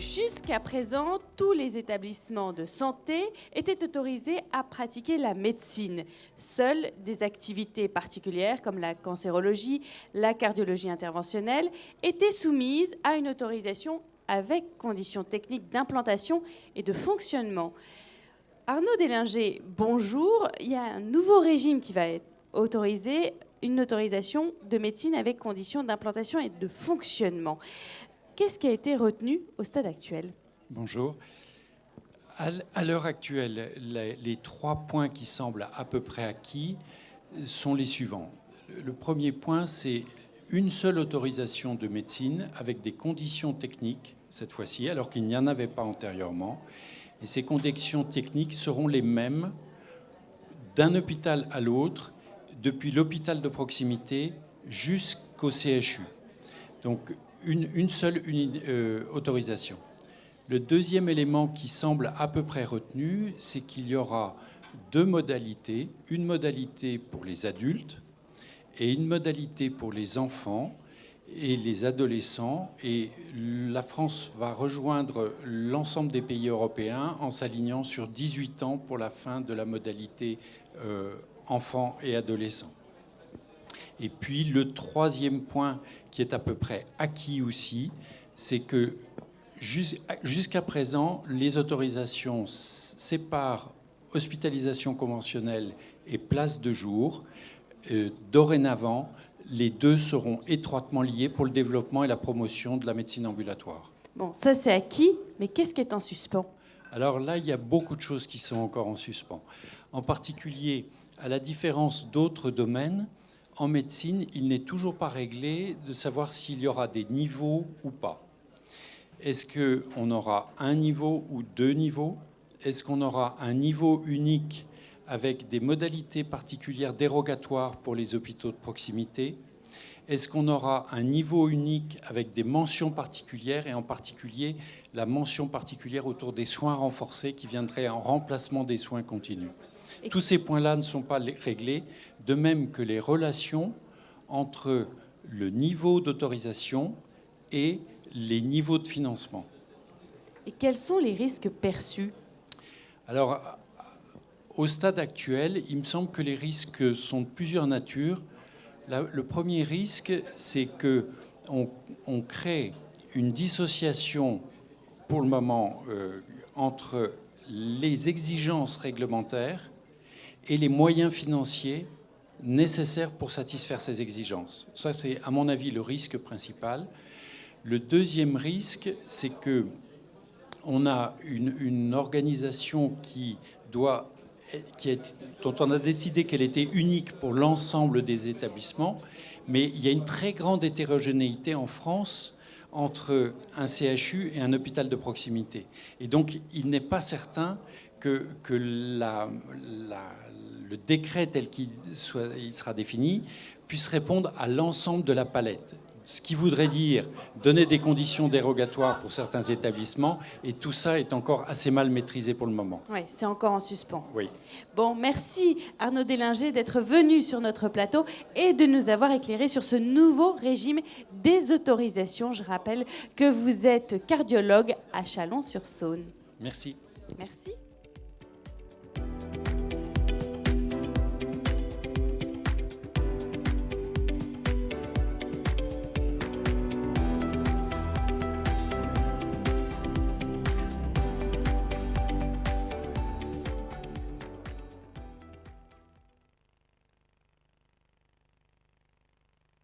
Jusqu'à présent, tous les établissements de santé étaient autorisés à pratiquer la médecine. Seules des activités particulières comme la cancérologie, la cardiologie interventionnelle étaient soumises à une autorisation avec conditions techniques d'implantation et de fonctionnement. Arnaud Deslinger, bonjour. Il y a un nouveau régime qui va être autorisé, une autorisation de médecine avec conditions d'implantation et de fonctionnement. Qu'est-ce qui a été retenu au stade actuel? Bonjour. À l'heure actuelle, les 3 points qui semblent à peu près acquis sont les suivants. Le premier point, c'est une seule autorisation de médecine avec des conditions techniques, cette fois-ci, alors qu'il n'y en avait pas antérieurement. Et ces conditions techniques seront les mêmes d'un hôpital à l'autre, depuis l'hôpital de proximité jusqu'au CHU. Donc, une seule autorisation. Le deuxième élément qui semble à peu près retenu, c'est qu'il y aura 2 modalités. Une modalité pour les adultes et une modalité pour les enfants et les adolescents. Et la France va rejoindre l'ensemble des pays européens en s'alignant sur 18 ans pour la fin de la modalité enfants et adolescents. Et puis le troisième point qui est à peu près acquis aussi, c'est que jusqu'à présent, les autorisations séparent hospitalisation conventionnelle et place de jour. Dorénavant, les deux seront étroitement liés pour le développement et la promotion de la médecine ambulatoire. Bon, ça c'est acquis, mais qu'est-ce qui est en suspens? Alors là, il y a beaucoup de choses qui sont encore en suspens. En particulier, à la différence d'autres domaines, en médecine, il n'est toujours pas réglé de savoir s'il y aura des niveaux ou pas. Est-ce qu'on aura un niveau ou 2 niveaux? Est-ce qu'on aura un niveau unique avec des modalités particulières dérogatoires pour les hôpitaux de proximité? Est-ce qu'on aura un niveau unique avec des mentions particulières, et en particulier la mention particulière autour des soins renforcés qui viendraient en remplacement des soins continus? Tous ces points-là ne sont pas réglés, de même que les relations entre le niveau d'autorisation et les niveaux de financement. Et quels sont les risques perçus? Alors, au stade actuel, il me semble que les risques sont de plusieurs natures. Le premier risque, c'est qu'on crée une dissociation, pour le moment, entre les exigences réglementaires et les moyens financiers nécessaires pour satisfaire ces exigences. Ça, c'est, à mon avis, le risque principal. Le deuxième risque, c'est qu'on a une organisation dont on a décidé qu'elle était unique pour l'ensemble des établissements, mais il y a une très grande hétérogénéité en France entre un CHU et un hôpital de proximité. Et donc, il n'est pas certain que le décret tel qu'il sera défini puisse répondre à l'ensemble de la palette. Ce qui voudrait dire donner des conditions dérogatoires pour certains établissements, et tout ça est encore assez mal maîtrisé pour le moment. Oui, c'est encore en suspens. Oui. Bon, merci Arnaud Deslinger d'être venu sur notre plateau et de nous avoir éclairé sur ce nouveau régime des autorisations. Je rappelle que vous êtes cardiologue à Chalon-sur-Saône. Merci. Merci.